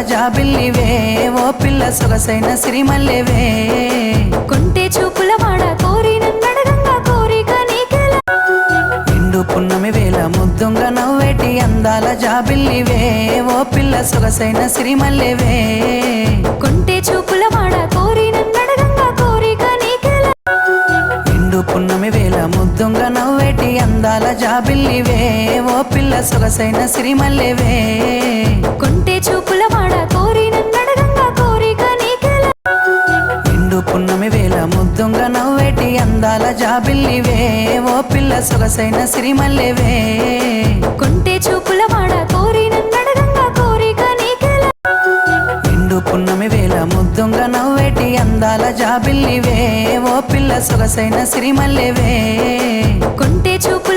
జాబిల్లివే ఓ పిల్ల సొగసైన సిరిమల్లెవే కుంటే చూపుల వాడ కోరి నన్నడగంగా కోరిక నీకెలా నిండు పున్నమి వేళ ముద్దుంగా నవ్వేటి అందాల జాబిల్లివే ఓ పిల్ల సొగసైన సిరిమల్లెవే కుంటే చూపుల వాడ కోరి నన్నడగంగా కోరిక నీకెలా నిండు పున్నమి వేళ ముద్దుంగా నవ్వేటి అందాల జాబిల్లివే ఓ పిల్ల సొగసైన సిరిమల్లెవే కుంటే చూపుల వాడ కోరి నన్నడగంగా కోరిక నీకెలా నిండు పున్నమి వేళ ముద్దుంగా నవ్వేటి అందాల జాబిల్లివే ఓ పిల్ల సొగసైన సిరిమల్లెవే కుంటే చూపుల వాడ కోరి నన్నడగంగా కోరిక నీకెలా నిండు పున్నమి వేళ ముద్దుంగా నవ్వేటి అందాల జాబిల్లివే ఓ పిల్ల సొగసైన సిరిమల్లెవే కుంటే చూపుల